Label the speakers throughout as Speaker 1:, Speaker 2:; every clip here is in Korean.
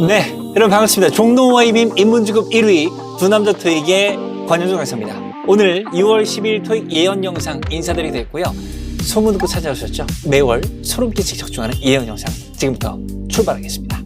Speaker 1: 네, 여러분 반갑습니다. 종로와 이빔 인문주급 1위 두 남자 토익의 권현종 강사입니다. 오늘 6월 10일 토익 예언 영상 인사드리게 됐고요. 소문 듣고 찾아오셨죠? 매월 소름 끼치게 적중하는 예언 영상 지금부터 출발하겠습니다.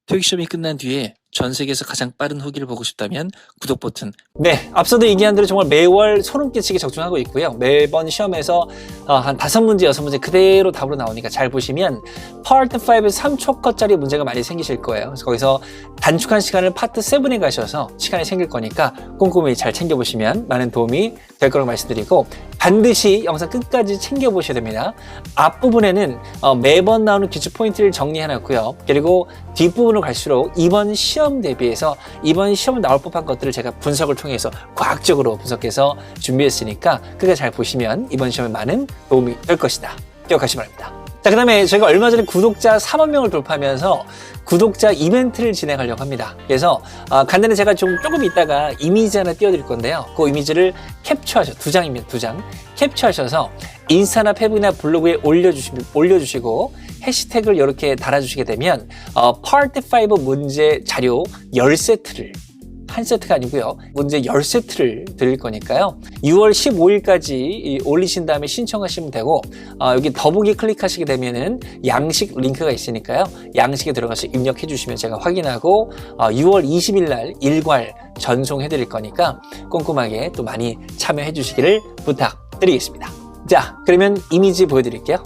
Speaker 2: 토익 시험이 끝난 뒤에 전 세계에서 가장 빠른 후기를 보고 싶다면 구독 버튼.
Speaker 1: 네, 앞서도 얘기한 대로 정말 매월 소름 끼치게 적중하고 있고요. 매번 시험에서 한 5문제, 6문제 그대로 답으로 나오니까 잘 보시면 파트 5에서 3초 컷짜리 문제가 많이 생기실 거예요. 그래서 거기서 단축한 시간을 파트 7에 가셔서 시간이 생길 거니까 꼼꼼히 잘 챙겨보시면 많은 도움이 될 거라고 말씀드리고, 반드시 영상 끝까지 챙겨보셔야 됩니다. 앞부분에는 매번 나오는 기출 포인트를 정리해놨고요. 그리고 뒷부분으로 갈수록 이번 시험 대비해서 이번 시험에 나올 법한 것들을 제가 분석을 통해서 과학적으로 분석해서 준비했으니까 끝까지 잘 보시면 이번 시험에 많은 도움이 될 것이다. 기억하시기 바랍니다. 자, 그 다음에 저희가 얼마 전에 구독자 4만 명을 돌파하면서 구독자 이벤트를 진행하려고 합니다. 그래서 간단히 제가 조금 있다가 이미지 하나 띄워드릴 건데요. 그 이미지를 캡처하셔서 2장입니다. 2장 캡처하셔서 인스타나 페북이나 블로그에 올려주시고 해시태그를 이렇게 달아주시게 되면 파트 5 문제 자료 10세트를, 한 세트가 아니고요, 문제 10세트를 드릴 거니까요. 6월 15일까지 올리신 다음에 신청하시면 되고, 여기 더보기 클릭하시게 되면은 양식 링크가 있으니까요. 양식에 들어가서 입력해 주시면 제가 확인하고 6월 20일 날 일괄 전송해 드릴 거니까 꼼꼼하게 또 많이 참여해 주시기를 부탁드리겠습니다. 자, 그러면 이미지 보여드릴게요.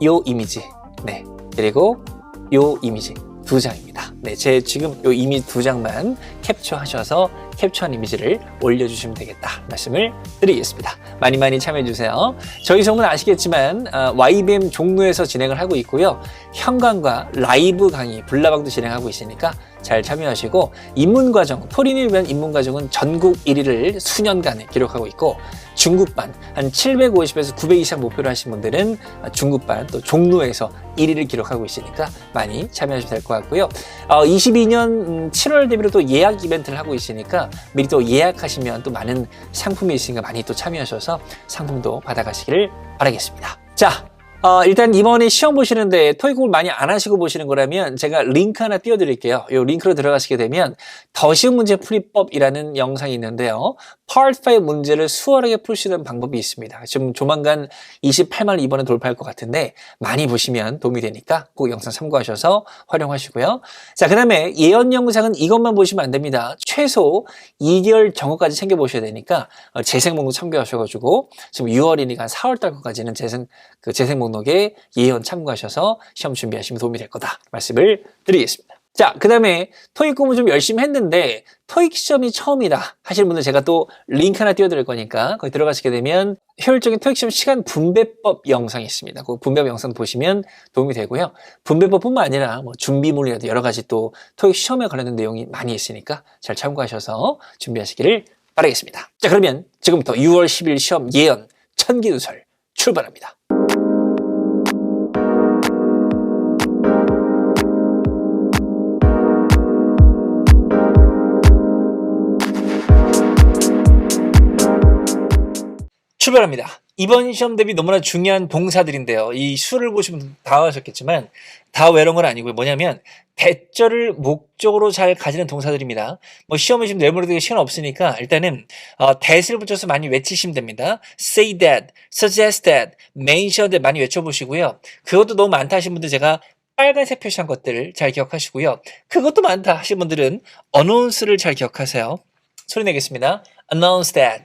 Speaker 1: 요 이미지, 네, 그리고 요 이미지 2장입니다. 네, 제 지금 요 이미지 2장만 캡처하셔서 캡처한 이미지를 올려주시면 되겠다 말씀을 드리겠습니다. 많이 참여해주세요. 저희 성분 아시겠지만 YBM 종로에서 진행을 하고 있고요. 현강과 라이브 강의, 불나방도 진행하고 있으니까 잘 참여하시고, 입문과정, 토린을 위한 입문과정은 전국 1위를 수년간 기록하고 있고, 중급반 한 750에서 900 이상 목표로 하신 분들은 중급반 또 종로에서 1위를 기록하고 있으니까 많이 참여하시면 될 것 같고요. 22년 7월 대비로 또 예약 이벤트를 하고 있으니까 미리 또 예약하시면 또 많은 상품이 있으니까 많이 또 참여하셔서 상품도 받아가시기를 바라겠습니다. 자, 일단 이번에 시험 보시는데 토익 공부를 많이 안 하시고 보시는 거라면 제가 링크 하나 띄워드릴게요. 이 링크로 들어가시게 되면 더 쉬운 문제 풀이법이라는 영상이 있는데요. 파트 5 문제를 수월하게 풀 수 있는 방법이 있습니다. 지금 조만간 28만 이번에 돌파할 것 같은데 많이 보시면 도움이 되니까 꼭 영상 참고하셔서 활용하시고요. 자, 그 다음에 예언 영상은 이것만 보시면 안 됩니다. 최소 2개월 정오까지 챙겨보셔야 되니까 재생 목록 참고하셔가지고 지금 6월이니까 한 4월 달까지는 재생 목록에 예언 참고하셔서 시험 준비하시면 도움이 될 거다 말씀을 드리겠습니다. 자, 그 다음에 토익 공부 좀 열심히 했는데 토익 시험이 처음이다 하시는 분들 제가 또 링크 하나 띄워드릴 거니까 거기 들어가시게 되면 효율적인 토익 시험 시간 분배법 영상이 있습니다. 그 분배법 영상 보시면 도움이 되고요. 분배법뿐만 아니라 뭐 준비물이라도 여러 가지 또 토익 시험에 관련된 내용이 많이 있으니까 잘 참고하셔서 준비하시기를 바라겠습니다. 자, 그러면 지금부터 6월 10일 시험 예언 천기누설 출발합니다. 출발합니다. 이번 시험 대비 너무나 중요한 동사들인데요. 이 수를 보시면 다 하셨겠지만 다 외로운 건 아니고요. 뭐냐면 대절을 목적으로 잘 가지는 동사들입니다. 뭐 시험에 지금 내버려두기 시간 없으니까 일단은 that을 붙여서 많이 외치시면 됩니다. say that, suggest that, mention that 많이 외쳐보시고요. 그것도 너무 많다 하신 분들 제가 빨간색 표시한 것들 잘 기억하시고요. 그것도 많다 하신 분들은 announce를 잘 기억하세요. 소리 내겠습니다. announce that.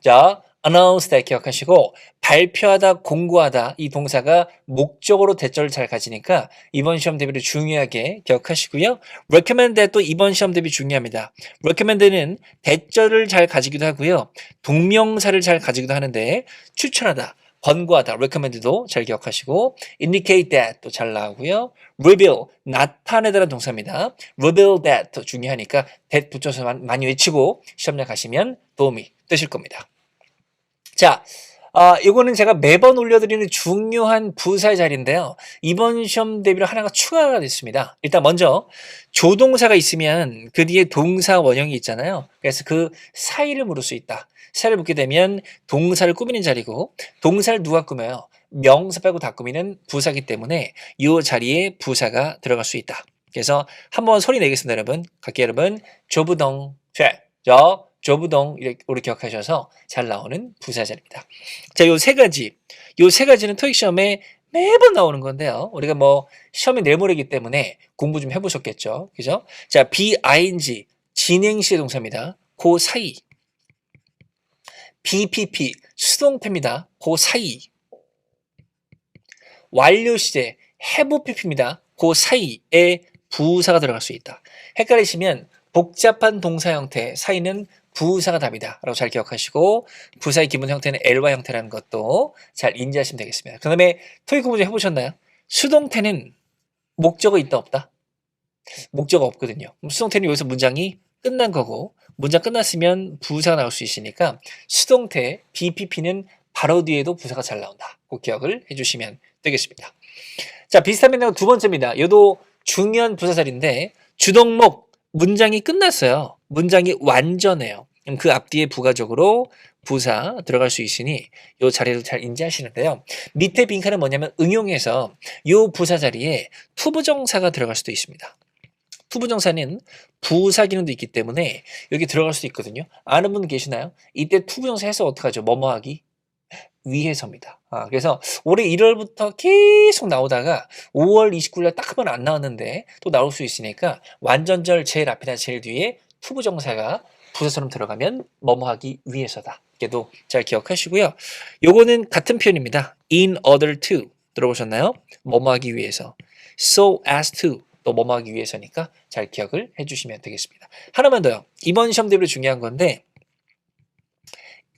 Speaker 1: 자, announce that 기억하시고, 발표하다, 공고하다 이 동사가 목적으로 대절을 잘 가지니까 이번 시험 대비를 중요하게 기억하시고요. recommend that 또 이번 시험 대비 중요합니다. recommend는 대절을 잘 가지기도 하고요. 동명사를 잘 가지기도 하는데 추천하다, 권고하다, recommend도 잘 기억하시고, indicate that 또 잘 나오고요. reveal, 나타내다라는 동사입니다. reveal that 또 중요하니까 that 붙여서 많이 외치고 시험장 가시면 도움이 되실 겁니다. 자, 이거는 제가 매번 올려드리는 중요한 부사의 자리인데요. 이번 시험 대비로 하나가 추가가 됐습니다. 일단 먼저 조동사가 있으면 그 뒤에 동사 원형이 있잖아요. 그래서 그 사이를 물을 수 있다. 사이를 묻게 되면 동사를 꾸미는 자리고, 동사를 누가 꾸며요? 명사 빼고 다 꾸미는 부사기 때문에 이 자리에 부사가 들어갈 수 있다. 그래서 한번 소리 내겠습니다, 여러분. 갈게요, 여러분. 조부동, 저 조부동 이렇게 우리 기억하셔서 잘 나오는 부사절입니다. 자, 요 세 가지는 토익 시험에 매번 나오는 건데요. 우리가 뭐 시험이 내일 모레이기 때문에 공부 좀 해보셨겠죠, 그죠? 자, BING 진행시의 동사입니다. 그 사이. BPP 수동태입니다. 그 사이. 완료 시제 have pp입니다. 그 사이에 부사가 들어갈 수 있다. 헷갈리시면 복잡한 동사 형태 사이는 부사가 답이다 라고 잘 기억하시고 부사의 기본 형태는 LY 형태라는 것도 잘 인지하시면 되겠습니다. 그 다음에 토익 공부 좀 해보셨나요? 수동태는 목적어 있다 없다? 목적어 없거든요. 수동태는 여기서 문장이 끝난 거고 문장 끝났으면 부사가 나올 수 있으니까 수동태 BPP는 바로 뒤에도 부사가 잘 나온다. 꼭 기억을 해주시면 되겠습니다. 자, 비슷하면 두 번째입니다. 이도 중요한 부사절인데 주동목 문장이 끝났어요. 문장이 완전해요. 그럼 그 앞뒤에 부가적으로 부사 들어갈 수 있으니 이 자리를 잘 인지하시는데요. 밑에 빈칸은 뭐냐면 응용해서 이 부사 자리에 투부정사가 들어갈 수도 있습니다. 투부정사는 부사 기능도 있기 때문에 여기 들어갈 수도 있거든요. 아는 분 계시나요? 이때 투부정사 해서 어떡하죠? 뭐뭐 하기? 위해서입니다. 그래서 올해 1월부터 계속 나오다가 5월 29일 딱 한 번 안 나왔는데 또 나올 수 있으니까 완전절 제일 앞이나 제일 뒤에 투부정사가 부사처럼 들어가면 뭐뭐 하기 위해서다. 이게도 잘 기억하시고요. 요거는 같은 표현입니다. in order to 들어보셨나요? 뭐뭐 하기 위해서. so as to 또 뭐뭐 하기 위해서니까 잘 기억을 해주시면 되겠습니다. 하나만 더요. 이번 시험 대비로 중요한 건데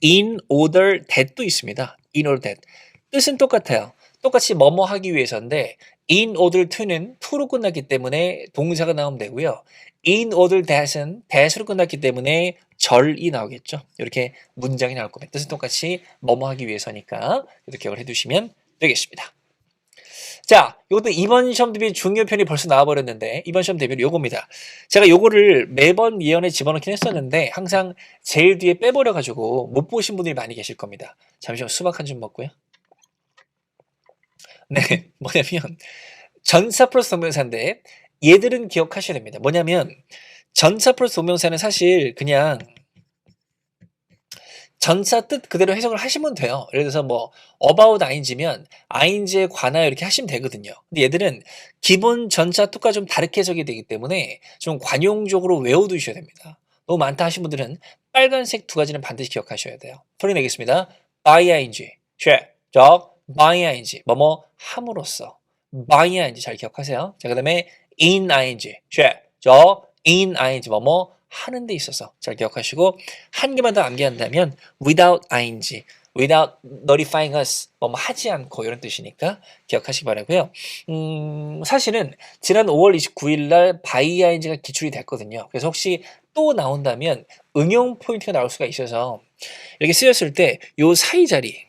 Speaker 1: in order that도 있습니다. in order that. 뜻은 똑같아요. 똑같이 뭐뭐 하기 위해서인데 in order to는 to로 끝났기 때문에 동사가 나오면 되고요. in order that은 that으로 끝났기 때문에 절이 나오겠죠. 이렇게 문장이 나올 겁니다. 뜻은 똑같이 뭐뭐 하기 위해서니까 이렇게 기억을 해두시면 되겠습니다. 자, 이것도 이번 시험 대비 중요 편이 벌써 나와버렸는데 이번 시험 대비는 요겁니다. 제가 요거를 매번 예언에 집어넣긴 했었는데 항상 제일 뒤에 빼버려가지고 못 보신 분들이 많이 계실 겁니다. 잠시만 수박 한 줌 먹고요. 네, 뭐냐면 전사 플러스 동명사인데 얘들은 기억하셔야 됩니다. 뭐냐면 전사 플러스 동명사는 사실 그냥 전사 뜻 그대로 해석을 하시면 돼요. 예를 들어서 뭐 about ing면 ing에 관하여 이렇게 하시면 되거든요. 근데 얘들은 기본 전사 뜻과 좀 다르게 해석이 되기 때문에 좀 관용적으로 외워두셔야 됩니다. 너무 많다 하신 분들은 빨간색 두 가지는 반드시 기억하셔야 돼요. 소리 내겠습니다. by ing, by ing, 뭐뭐 함으로써 by ing 잘 기억하세요. 자, 그 다음에 in ing, in ing, 뭐뭐 하는 데 있어서 잘 기억하시고 한 개만 더 암기한다면 without ing, without notifying us, 뭐뭐 하지 않고 이런 뜻이니까 기억하시기 바라고요. 사실은 지난 5월 29일 날 by ing가 기출이 됐거든요. 그래서 혹시 또 나온다면 응용 포인트가 나올 수가 있어서 이렇게 쓰였을 때 요 사이 자리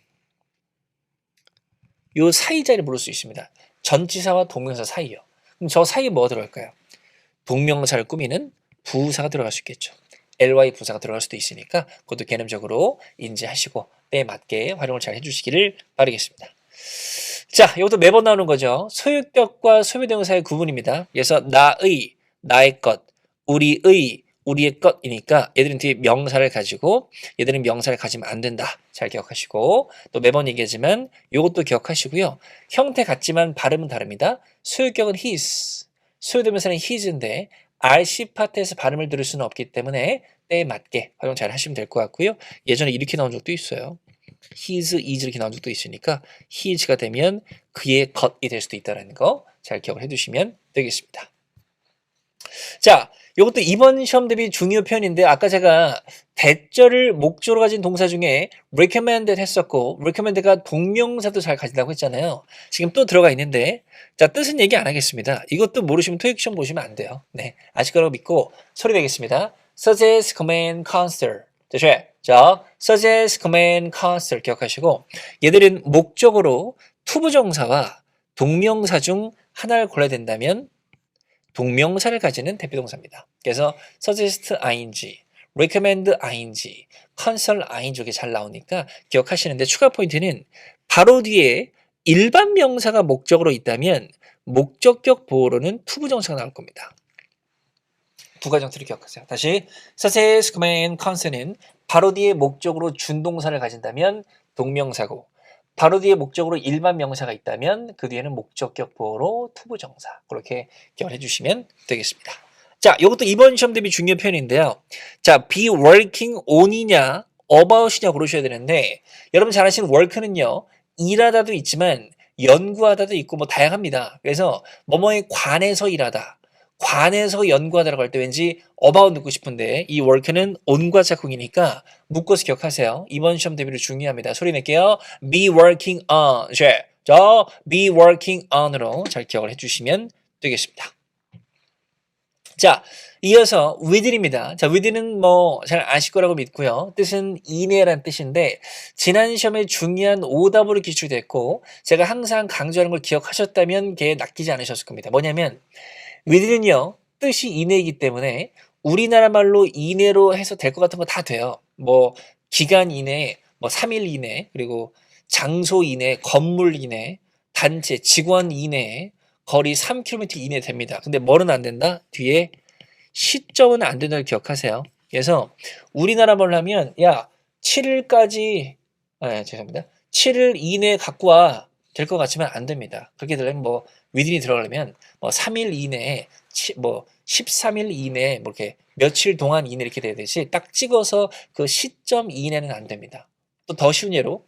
Speaker 1: 물을 수 있습니다. 전치사와 동명사 사이요. 그럼 저 사이에 뭐가 들어갈까요? 동명사를 꾸미는 부사가 들어갈 수 있겠죠. ly 부사가 들어갈 수도 있으니까 그것도 개념적으로 인지하시고 때에 맞게 활용을 잘 해주시기를 바라겠습니다. 자, 이것도 매번 나오는 거죠. 소유격과 소유대명사의 구분입니다. 그래서 나의, 나의 것, 우리의, 우리의 것이니까 얘들은 뒤에 명사를 가지고 얘들은 명사를 가지면 안 된다. 잘 기억하시고 또 매번 얘기하지만 이것도 기억하시고요. 형태 같지만 발음은 다릅니다. 소유격은 his, 소유대명사는 his인데 RC 파트에서 발음을 들을 수는 없기 때문에 때에 맞게 활용 잘 하시면 될 것 같고요. 예전에 이렇게 나온 적도 있어요. his, is 이렇게 나온 적도 있으니까 his가 되면 그의 것이 될 수도 있다는 거 잘 기억을 해두시면 되겠습니다. 자, 이것도 이번 시험 대비 중요 표현인데 아까 제가 대절을 목조로 가진 동사 중에 recommended 했었고 recommended가 동명사도 잘 가진다고 했잖아요. 지금 또 들어가 있는데 자, 뜻은 얘기 안 하겠습니다. 이것도 모르시면 토익 시험 보시면 안 돼요. 네, 아실 거라고 믿고 소리 내겠습니다. suggest, command, consider. 자, suggest, command, consider 기억하시고 얘들은 목적으로 투부정사와 동명사 중 하나를 골라야 된다면 동명사를 가지는 대표동사입니다. 그래서 suggest ing, recommend ing, consult ing 이렇게 잘 나오니까 기억하시는데 추가 포인트는 바로 뒤에 일반 명사가 목적으로 있다면 목적격 보호로는 투부정사가 나올 겁니다. 두 가지 형태를 기억하세요. 다시 success, command, consonant은 바로 뒤에 목적으로 준동사를 가진다면 동명사고 바로 뒤에 목적으로 일반 명사가 있다면 그 뒤에는 목적격 보호로 투부정사 그렇게 기억해 주시면 되겠습니다. 자, 이것도 이번 시험 대비 중요한 표현인데요. 자, be working on이냐 about이냐 고르셔야 되는데 여러분 잘 아시는 work는요. 일하다도 있지만 연구하다도 있고 뭐 다양합니다. 그래서 뭐뭐에 관해서 일하다. 관해서 연구하다라고 할 때 왠지 about 넣고 싶은데 이 work는 on과 짝꿍이니까 묶어서 기억하세요. 이번 시험 대비로 중요합니다. 소리 낼게요. be working on. 저 be working on으로 잘 기억을 해주시면 되겠습니다. 자, 이어서 within입니다. 자, within은 뭐 잘 아실 거라고 믿고요. 뜻은 이내란 뜻인데 지난 시험에 중요한 오답으로 기출됐고 제가 항상 강조하는 걸 기억하셨다면 걔 낚이지 않으셨을 겁니다. 뭐냐면 within은요. 뜻이 이내이기 때문에 우리나라 말로 이내로 해서 될 것 같은 거 다 돼요. 뭐 기간 이내, 뭐 3일 이내, 그리고 장소 이내, 건물 이내, 단체, 직원 이내, 거리 3km 이내 됩니다. 근데 뭐는 안 된다? 뒤에 시점은 안 된다를 기억하세요. 그래서 우리나라 말로 하면 야 7일까지 죄송합니다. 7일 이내에 갖고 와 될 것 같지만 안 됩니다. 그렇게 되려면 뭐 within이 들어가려면 뭐 3일 이내에 뭐 13일 이내에 뭐 이렇게 며칠 동안 이내 이렇게 돼야 되지 딱 찍어서 그 시점 이내는 안 됩니다. 또 더 쉬운 예로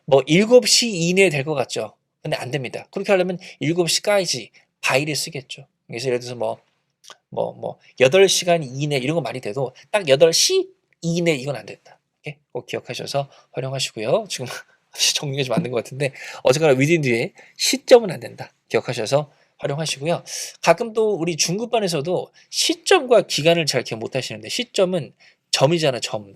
Speaker 1: 뭐 7시 이내에 될 것 같죠. 근데 안 됩니다. 그렇게 하려면 7시까지 by를 쓰겠죠. 그래서 예를 들어서 뭐 8시간 이내 이런 거 많이 돼도 딱 8시 이내 이건 안 된다. 오케이? 꼭 기억하셔서 활용하시고요. 지금 정리가 좀 안 된 것 같은데 어쨌거나 within 뒤에 시점은 안 된다. 기억하셔서 활용하시고요. 가끔 또 우리 중급반에서도 시점과 기간을 잘 기억 못 하시는데 시점은 점이잖아. 점.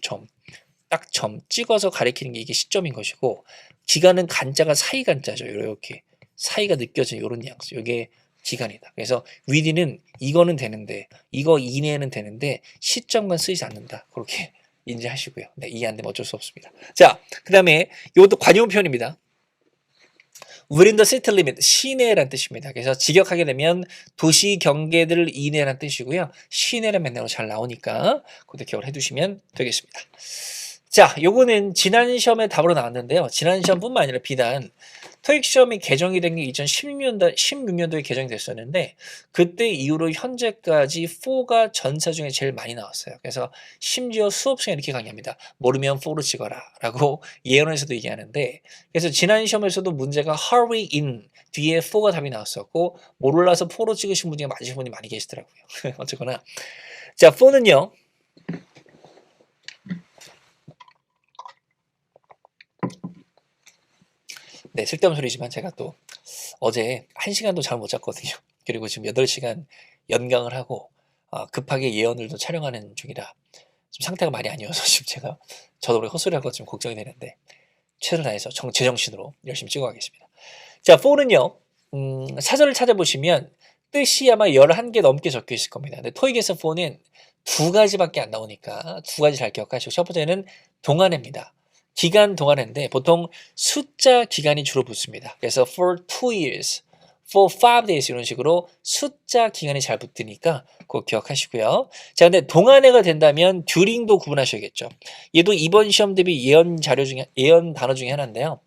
Speaker 1: 딱 점 찍어서 가리키는 게 이게 시점인 것이고 기간은 간자가 사이 간자죠. 이렇게 사이가 느껴지는 이런 뉘앙스. 이게 기간이다. 그래서 within은 이거는 되는데 이거 이내에는 되는데 시점만 쓰이지 않는다. 그렇게 인지하시고요. 네, 이해 안 되면 어쩔 수 없습니다. 자, 그 다음에 이것도 관용 표현입니다. within the city limit, 시내란 뜻입니다. 그래서 직역하게 되면 도시 경계들 이내란 뜻이고요. 시내란 맥락으로 잘 나오니까 그것도 기억을 해두시면 되겠습니다. 자, 요거는 지난 시험에 답으로 나왔는데요. 지난 시험뿐만 아니라 비단 토익 시험이 개정이 된 게 2016년도에 개정이 됐었는데 그때 이후로 현재까지 4가 전사 중에 제일 많이 나왔어요. 그래서 심지어 수업시간에 이렇게 강의합니다. 모르면 4로 찍어라 라고 예언에서도 얘기하는데 그래서 지난 시험에서도 문제가 hurry in 뒤에 4가 답이 나왔었고 몰라서 4로 찍으신 분이 맞으신 분이 많이 계시더라고요. 어쨌거나 자 4는요. 네, 쓸데없는 소리지만 제가 또 어제 1시간도 잘 못 잤거든요. 그리고 지금 8시간 연강을 하고 급하게 예언을도 촬영하는 중이라 좀 상태가 많이 아니어서 지금 제가 저도 모르게 헛소리하고 좀 걱정이 되는데 최선을 다해서 제정신으로 열심히 찍어가겠습니다. 자, 4는요. 사전을 찾아보시면 뜻이 아마 11개 넘게 적혀 있을 겁니다. 근데 토익에서 4는 두 가지밖에 안 나오니까 두 가지 잘 기억하시고 첫 번째는 동안회입니다. 기간 동안인데 보통 숫자 기간이 주로 붙습니다. 그래서 for 2 years, for 5 days 이런 식으로 숫자 기간이 잘 붙으니까 꼭 기억하시고요. 자, 근데 동안회가 된다면 during도 구분하셔야겠죠. 얘도 이번 시험 대비 예언 단어 중에 하나인데요.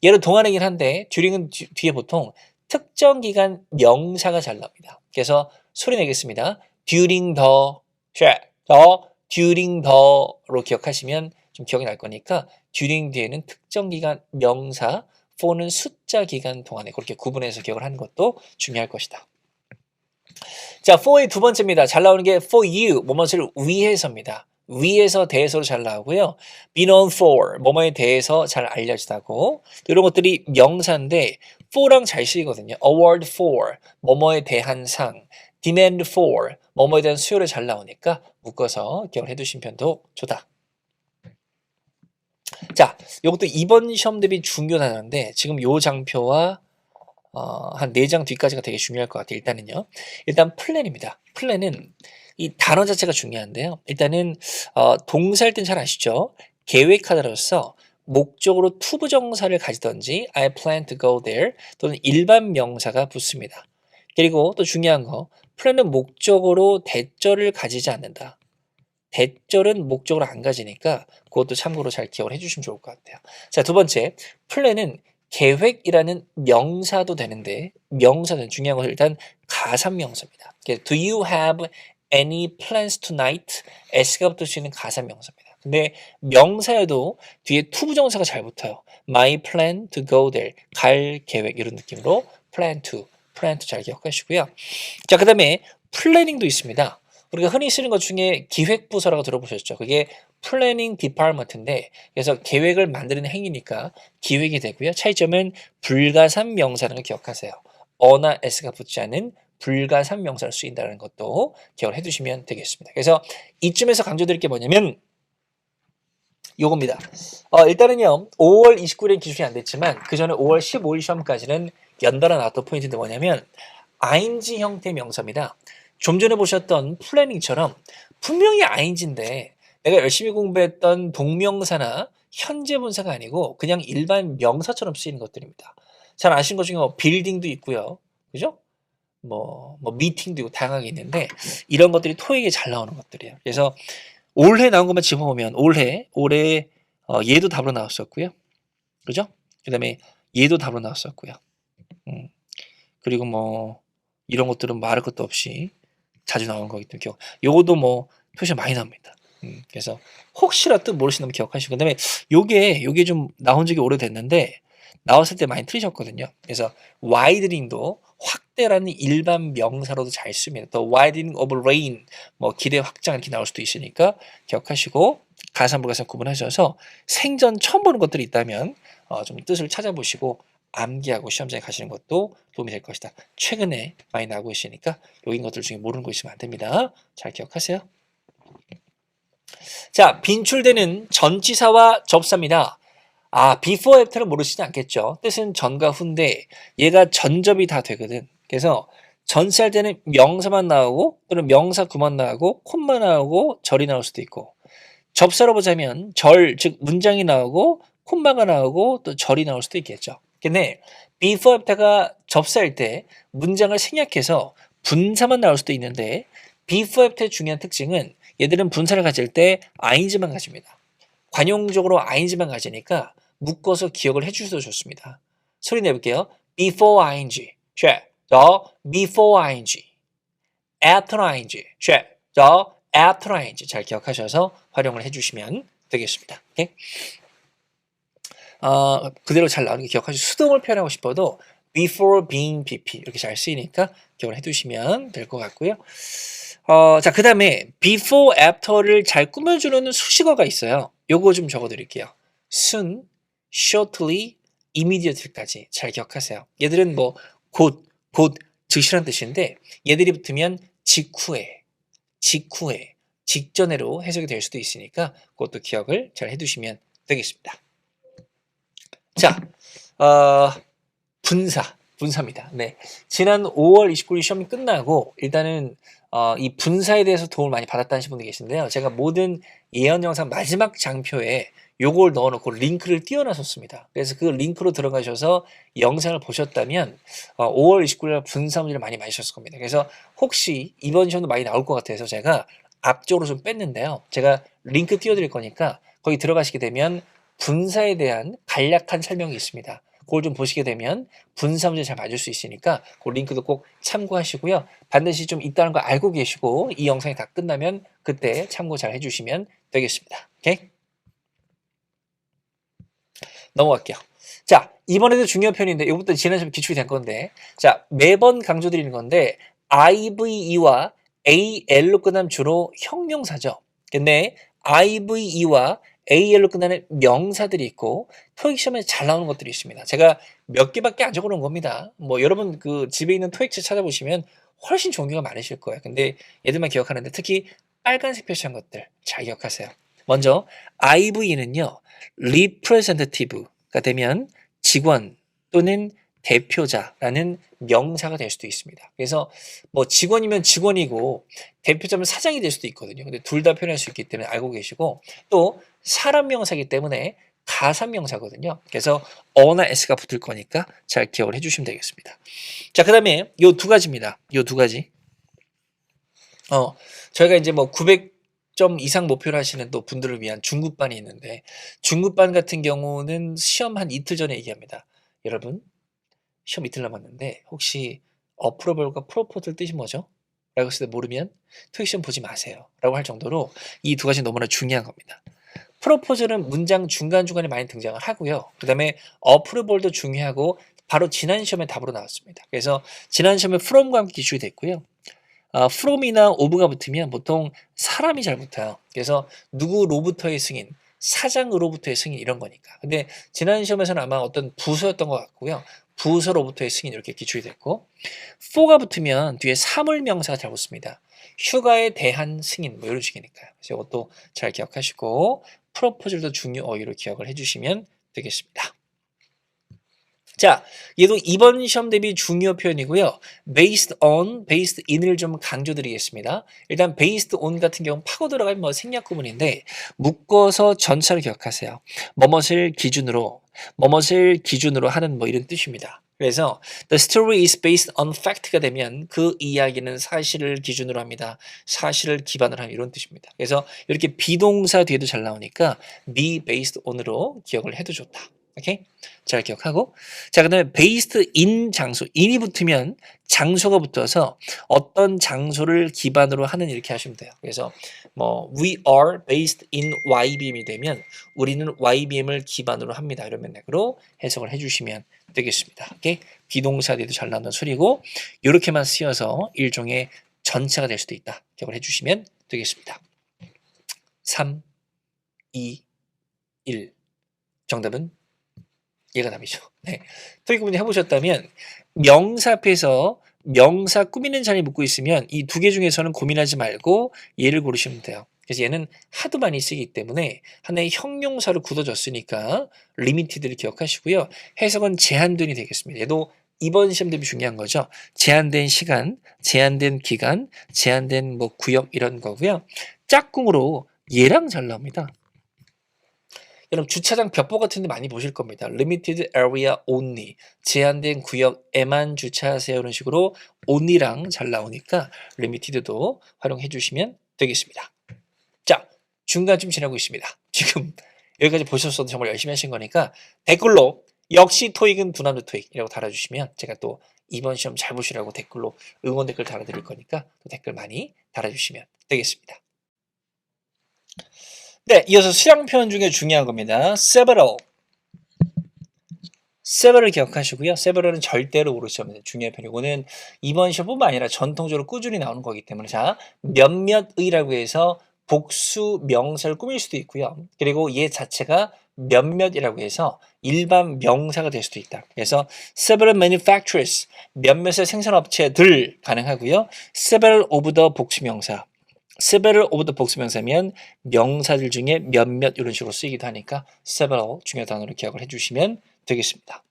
Speaker 1: 얘는 동안회긴 한데 during은 뒤에 보통 특정 기간 명사가 잘 나옵니다. 그래서 소리 내겠습니다. during during the로 기억하시면 좀 기억이 날 거니까 during 뒤에는 특정 기간 명사, for는 숫자 기간 동안에 그렇게 구분해서 기억을 하는 것도 중요할 것이다. 자, for의 두 번째입니다. 잘 나오는 게 for you, 뭐뭐를 위해서입니다. 위에서 대해서로 잘 나오고요. be known for, 뭐뭐에 대해서 잘 알려지다고 이런 것들이 명사인데 for랑 잘 쓰이거든요. award for, 뭐뭐에 대한 상, demand for, 뭐뭐에 대한 수요를 잘 나오니까 묶어서 기억을 해두신 편도 좋다. 자, 이것도 이번 시험 대비 중요 단어인데 지금 요 장표와 한 4장 뒤까지가 되게 중요할 것 같아요. 일단 플랜입니다. 플랜은 이 단어 자체가 중요한데요. 일단은 동사일 땐 잘 아시죠? 계획하다로서 목적으로 투부정사를 가지던지 I plan to go there 또는 일반 명사가 붙습니다. 그리고 또 중요한 거, 플랜은 목적으로 대절을 가지지 않는다. 대절은 목적으로 안 가지니까 그것도 참고로 잘 기억을 해주시면 좋을 것 같아요. 자, 두 번째, 플랜은 계획이라는 명사도 되는데 명사는 중요한 것은 일단 가산명사입니다. Do you have any plans tonight? S가 붙을 수 있는 가산명사입니다. 근데 명사여도 뒤에 투부정사가 잘 붙어요. My plan to go there. 갈 계획 이런 느낌으로 plan to 잘 기억하시고요. 자, 그 다음에 플래닝도 있습니다. 우리가 흔히 쓰는 것 중에 기획부서라고 들어보셨죠? 그게 플래닝 디파트먼트인데 그래서 계획을 만드는 행위니까 기획이 되고요. 차이점은 불가산 명사라는 걸 기억하세요. 어나 s가 붙지 않은 불가산 명사를 쓰인다는 것도 기억을 해두시면 되겠습니다. 그래서 이쯤에서 강조드릴 게 뭐냐면 요겁니다. 일단은요 5월 29일엔 기준이 안 됐지만 그 전에 5월 15일 시험까지는 연달아 나왔던 포인트인데 뭐냐면 ing 형태 명사입니다. 좀 전에 보셨던 플래닝처럼 분명히 ing인데 내가 열심히 공부했던 동명사나 현재 분사가 아니고 그냥 일반 명사처럼 쓰이는 것들입니다. 잘 아시는 것 중에 뭐 빌딩도 있고요. 그죠? 뭐 미팅도 있고 다양하게 있는데 이런 것들이 토익에 잘 나오는 것들이에요. 그래서 올해 나온 것만 집어보면 올해 얘도 답으로 나왔었고요. 그죠? 그 다음에 얘도 답으로 나왔었고요. 그리고 뭐 이런 것들은 말할 것도 없이 자주 나오는 거기 때문에 요것도 뭐 표시가 많이 나옵니다. 그래서 혹시라도 모르시는 분 기억하시고 그다음에 요게 좀 나온 적이 오래됐는데 나왔을 때 많이 틀리셨거든요. 그래서 widening도 확대라는 일반 명사로도 잘 씁니다. 또 widening of rain 뭐 길의 확장 이렇게 나올 수도 있으니까 기억하시고 가산 불가산 구분하셔서 생전 처음 보는 것들이 있다면 좀 뜻을 찾아보시고 암기하고 시험장에 가시는 것도 도움이 될 것이다. 최근에 많이 나오고 있으니까 여기 것들 중에 모르는 거 있으면 안 됩니다. 잘 기억하세요. 자, 빈출되는 전치사와 접사입니다. before, after를 모르시지 않겠죠. 뜻은 전과 후인데 얘가 전접이 다 되거든. 그래서 전치할 때는 명사만 나오고 또는 명사 구만 나오고 콤마 나오고 절이 나올 수도 있고 접사로 보자면 절, 즉 문장이 나오고 콤마가 나오고 또 절이 나올 수도 있겠죠. 근데 before, after가 접사일 때 문장을 생략해서 분사만 나올 수도 있는데 before, after의 중요한 특징은 얘들은 분사를 가질 때 ing만 가집니다. 관용적으로 ing만 가지니까 묶어서 기억을 해주셔도 좋습니다. 소리 내볼게요. before ing, before ing, after ing, after ing 잘 기억하셔서 활용을 해주시면 되겠습니다. 오케이? 그대로 잘 나오는 게 기억하시고 수동을 표현하고 싶어도 before being pp 이렇게 잘 쓰이니까 기억을 해두시면 될 것 같고요. 자, 그 다음에 before, after를 잘 꾸며주는 수식어가 있어요. 요거 좀 적어드릴게요. soon, shortly, immediately까지 잘 기억하세요. 얘들은 뭐 곧, 즉시란 뜻인데 얘들이 붙으면 직후에, 직전에로 해석이 될 수도 있으니까 그것도 기억을 잘 해두시면 되겠습니다. 자, 분사입니다. 네. 지난 5월 29일 시험이 끝나고 일단은 이 분사에 대해서 도움을 많이 받았다는 분들이 계신데요. 제가 모든 예언 영상 마지막 장표에 요걸 넣어놓고 링크를 띄워놨었습니다. 그래서 그 링크로 들어가셔서 영상을 보셨다면 5월 29일 분사 문제를 많이 맞으셨을 겁니다. 그래서 혹시 이번 시험도 많이 나올 것 같아서 제가 앞쪽으로 좀 뺐는데요. 제가 링크 띄워드릴 거니까 거기 들어가시게 되면 분사에 대한 간략한 설명이 있습니다. 그걸 좀 보시게 되면 분사 문제 잘 맞을 수 있으니까 그 링크도 꼭 참고하시고요. 반드시 좀 있다는 거 알고 계시고 이 영상이 다 끝나면 그때 참고 잘 해주시면 되겠습니다. 오케이? 넘어갈게요. 자, 이번에도 중요한 편인데 이것부터 지난 시험 기출이 된 건데 자, 매번 강조드리는 건데 IVE와 AL로 끝나면 주로 형용사죠. 근데 IVE와 AL로 끝나는 명사들이 있고 토익 시험에 잘 나오는 것들이 있습니다. 제가 몇 개밖에 안 적어놓은 겁니다. 뭐 여러분 그 집에 있는 토익책 찾아보시면 훨씬 종류가 많으실 거예요. 근데 얘들만 기억하는데 특히 빨간색 표시한 것들 잘 기억하세요. 먼저 IV는요. representative가 되면 직원 또는 대표자라는 명사가 될 수도 있습니다. 그래서 뭐 직원이면 직원이고 대표자면 사장이 될 수도 있거든요. 근데 둘 다 표현할 수 있기 때문에 알고 계시고 또 사람 명사이기 때문에 가산명사거든요. 그래서 어나 s가 붙을 거니까 잘 기억을 해주시면 되겠습니다. 자, 그 다음에 요 두 가지입니다. 요 두 가지. 저희가 이제 뭐 900점 이상 목표를 하시는 또 분들을 위한 중급반이 있는데, 중급반 같은 경우는 시험 한 이틀 전에 얘기합니다. 여러분, 시험 이틀 남았는데 혹시 어프로벌과 프로포즈를 뜻이 뭐죠? 라고 했을 때 모르면 토익 시험 보지 마세요. 라고 할 정도로 이 두 가지 너무나 중요한 겁니다. 프로포즈는 문장 중간중간에 많이 등장을 하고요. 그 다음에 어프로벌도 중요하고 바로 지난 시험의 답으로 나왔습니다. 그래서 지난 시험에 from과 함께 기출이 됐고요. from이나 of가 붙으면 보통 사람이 잘 붙어요. 그래서 누구로부터의 승인, 사장으로부터의 승인 이런 거니까. 근데 지난 시험에서는 아마 어떤 부서였던 것 같고요. 부서로부터의 승인 이렇게 기출이 됐고, for가 붙으면 뒤에 사물명사가 잘 붙습니다. 휴가에 대한 승인 뭐 이런 식이니까요. 그래서 이것도 잘 기억하시고 프로포즈도 중요 어휘로 기억을 해주시면 되겠습니다. 자, 얘도 이번 시험 대비 중요 표현이고요. based on, based in을 좀 강조드리겠습니다. 일단 based on 같은 경우는 파고 들어가면 뭐 생략 구문인데 묶어서 전차를 기억하세요. 뭐뭇을 기준으로 하는 뭐 이런 뜻입니다. 그래서 the story is based on fact가 되면 그 이야기는 사실을 기준으로 합니다. 사실을 기반으로 하는 이런 뜻입니다. 그래서 이렇게 비동사 뒤에도 잘 나오니까 be based on으로 기억을 해도 좋다. 오케이? 잘 기억하고, 자, 그 다음에 based in 장소, in이 붙으면 장소가 붙어서 어떤 장소를 기반으로 하는 이렇게 하시면 돼요. 그래서 뭐 we are based in YBM이 되면 우리는 YBM을 기반으로 합니다. 이런 맥락으로 해석을 해주시면 되겠습니다. 오케이? 비동사 뒤에도 잘 나오는 소리고 이렇게만 쓰여서 일종의 전체가 될 수도 있다. 기억을 해주시면 되겠습니다. 3, 2, 1. 정답은 얘가 답이죠. 네. 토익 문제 해보셨다면 명사 앞에서 명사 꾸미는 자리 묻고 있으면 이 두 개 중에서는 고민하지 말고 얘를 고르시면 돼요. 그래서 얘는 하도 많이 쓰기 때문에 하나의 형용사로 굳어졌으니까 리미티드를 기억하시고요. 해석은 제한된이 되겠습니다. 얘도 이번 시험 대비 중요한 거죠. 제한된 시간, 제한된 기간, 제한된 뭐 구역 이런 거고요. 짝꿍으로 얘랑 잘 나옵니다. 여러분 주차장 벽보 같은 데 많이 보실 겁니다. Limited area only. 제한된 구역에만 주차하세요. 이런 식으로 only랑 잘 나오니까 limited도 활용해 주시면 되겠습니다. 자, 중간쯤 지나고 있습니다. 지금 여기까지 보셨어도 정말 열심히 하신 거니까 댓글로 역시 토익은 두남자 토익이라고 달아주시면 제가 또 이번 시험 잘 보시라고 댓글로 응원 댓글 달아드릴 거니까 또 댓글 많이 달아주시면 되겠습니다. 네, 이어서 수량 표현 중에 중요한 겁니다. several. several을 기억하시고요. several은 절대로 오르지 않는 중요한 표현이고, 이거는 이번 시험뿐만 아니라 전통적으로 꾸준히 나오는 거기 때문에, 자, 몇몇의라고 해서 복수 명사를 꾸밀 수도 있고요. 그리고 얘 자체가 몇몇이라고 해서 일반 명사가 될 수도 있다. 그래서 several manufacturers, 몇몇의 생산업체들 가능하고요. several of the 복수 명사. several of the 복수명사면 명사들 중에 몇몇 이런 식으로 쓰이기도 하니까 several 중요 단어로 기억을 해주시면 되겠습니다.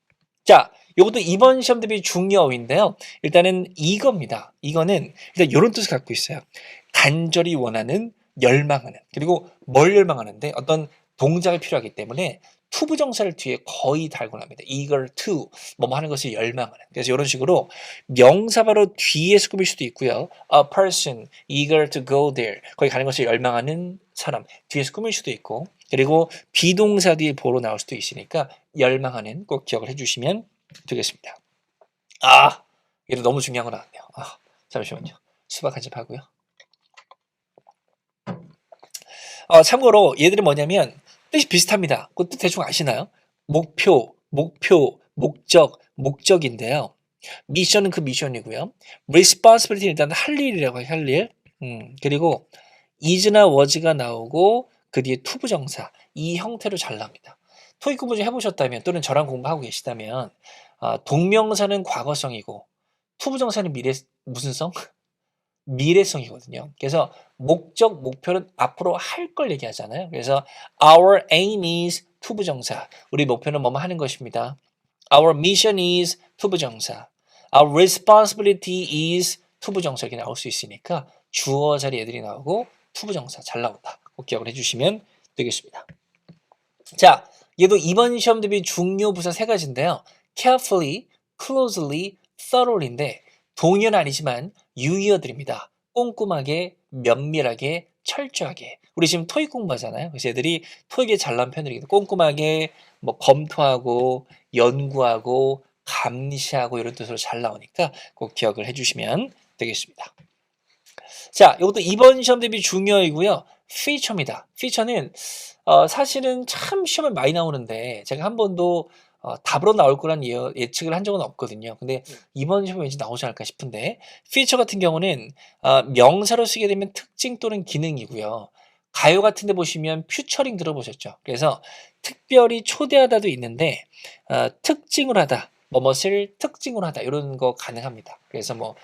Speaker 1: 자, 이것도 이번 시험 대비 중요어인데요. 일단은 이겁니다. 이거는 일단 이런 뜻을 갖고 있어요. 간절히 원하는, 열망하는. 그리고 뭘 열망하는데 어떤 동작이 필요하기 때문에 투부정사를 뒤에 거의 달고 납니다. eager to 뭐 하는 것을 열망하는. 그래서 이런 식으로 명사 바로 뒤에서 꾸밀 수도 있고요. A person eager to go there. 거기 가는 것을 열망하는 사람 뒤에서 꾸밀 수도 있고, 그리고 비동사 뒤에 보로 나올 수도 있으니까 열망하는 꼭 기억을 해주시면 되겠습니다. 얘도 너무 중요한 거 나왔네요. 잠시만요. 수박 한 잔 하고요. 참고로 얘들은 뭐냐면 뜻이 비슷합니다. 그 뜻 대충 아시나요? 목표, 목적, 목적인데요. 미션은 그 미션이고요. responsibility 일단 할 일이라고 해요. 할 일. 그리고 is나 was가 나오고 그 뒤에 투부정사 이 형태로 잘 나옵니다. 토익 공부 좀 해보셨다면 또는 저랑 공부하고 계시다면 동명사는 과거성이고 투부정사는 무슨 성? 미래성이거든요. 그래서 목적, 목표는 앞으로 할 걸 얘기하잖아요. 그래서 our aim is 투부정사. 우리 목표는 뭐뭐 하는 것입니다. Our mission is 투부정사. Our responsibility is 투부정사 이렇게 나올 수 있으니까 주어 자리 애들이 나오고 투부정사 잘 나온다. 꼭 기억을 해주시면 되겠습니다. 자, 얘도 이번 시험 대비 중요 부사 세 가지인데요. carefully, closely, thoroughly인데 동의어는 아니지만 유의어들입니다. 꼼꼼하게, 면밀하게, 철저하게. 우리 지금 토익 공부하잖아요. 그래서 애들이 토익에 잘 나온 편들이거든요. 꼼꼼하게 뭐 검토하고 연구하고 감시하고 이런 뜻으로 잘 나오니까 꼭 기억을 해주시면 되겠습니다. 자, 이것도 이번 시험 대비 중요이고요. 피처입니다. 피처는 사실은 참 시험에 많이 나오는데 제가 한 번도 답으로 나올 거란 예측을 한 적은 없거든요. 근데 이번 시험에 왠지 나오지 않을까 싶은데 피처 같은 경우는 명사로 쓰게 되면 특징 또는 기능이고요. 가요 같은 데 보시면 퓨처링 들어보셨죠? 그래서 특별히 초대하다도 있는데 특징을 하다, 뭐뭇을 특징으로 하다 이런 거 가능합니다. 그래서 뭐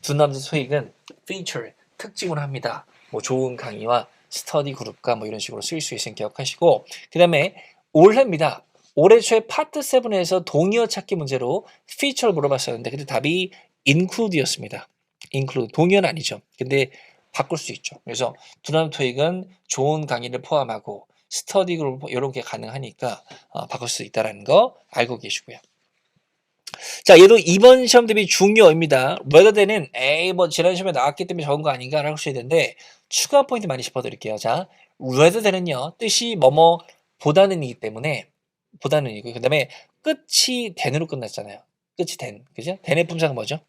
Speaker 1: 두 남자 소익은 feature, 특징으로 합니다. 뭐 좋은 강의와 스터디 그룹과 뭐 이런 식으로 쓸 수 있으면 기억하시고 그 다음에 올해입니다. 올해 초에 파트 7에서 동의어 찾기 문제로 feature를 물어봤었는데 그때 답이 include였습니다. include, 동의어는 아니죠. 근데 바꿀 수 있죠. 그래서 두남 토익은 좋은 강의를 포함하고 스터디 그룹 이런 게 가능하니까 바꿀 수 있다는 거 알고 계시고요. 자, 얘도 이번 시험 대비 중요입니다. whether then은 뭐 지난 시험에 나왔기 때문에 적은 거 아닌가 라고 하실 텐데 추가 포인트 많이 짚어드릴게요. 자, whether then은요 뜻이 뭐뭐 보다는이기 때문에 보다는이고 그 다음에 끝이 then으로 끝났잖아요. 끝이 then, 그죠? then의 품사가 뭐죠?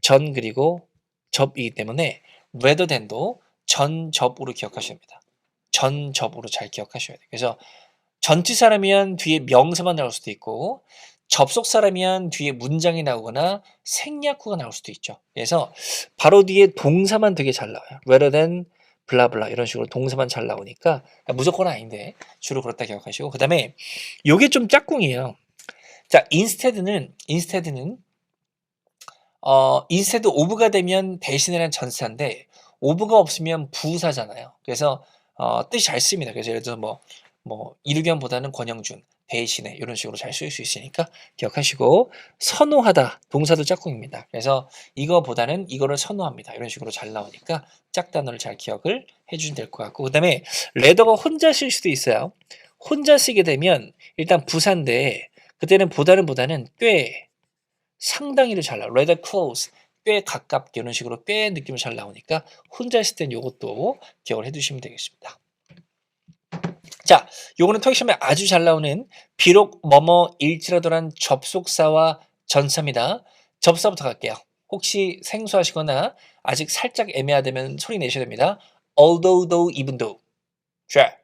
Speaker 1: 전 그리고 접이기 때문에 whether then도 전접으로 기억하셔야 됩니다. 전접으로 잘 기억하셔야 돼요. 그래서 전치사라면 뒤에 명사만 나올 수도 있고 접속사라면 뒤에 문장이 나오거나 생략구가 나올 수도 있죠. 그래서 바로 뒤에 동사만 되게 잘 나와요. rather than 블라블라 이런 식으로 동사만 잘 나오니까 무조건 아닌데 주로 그렇다 기억하시고 그 다음에 요게 좀 짝꿍이에요. 자, instead of가 되면 대신이라는 전사인데 of가 없으면 부사잖아요. 그래서 뜻이 잘 씁니다. 그래서 예를 들어서 뭐 이루견보다는 권영준 대신에 이런 식으로 잘 쓸 수 있으니까 기억하시고 선호하다 동사도 짝꿍입니다. 그래서 이거보다는 이거를 선호합니다. 이런 식으로 잘 나오니까 짝단어를 잘 기억을 해주시면 될 것 같고 그 다음에 레더가 혼자 쓸 수도 있어요. 혼자 쓰게 되면 일단 부사인데 그때는 보다는 꽤 상당히를 잘 나와요. rather close 꽤 가깝게 이런 식으로 꽤 느낌이 잘 나오니까 혼자 있을 땐 이것도 기억을 해두시면 되겠습니다. 자, 요거는 토익 시험에 아주 잘 나오는 비록 뭐뭐일지라도란 접속사와 전사입니다. 접사부터 갈게요. 혹시 생소하시거나 아직 살짝 애매하다면 소리 내셔야 됩니다. although, though, even though. 자,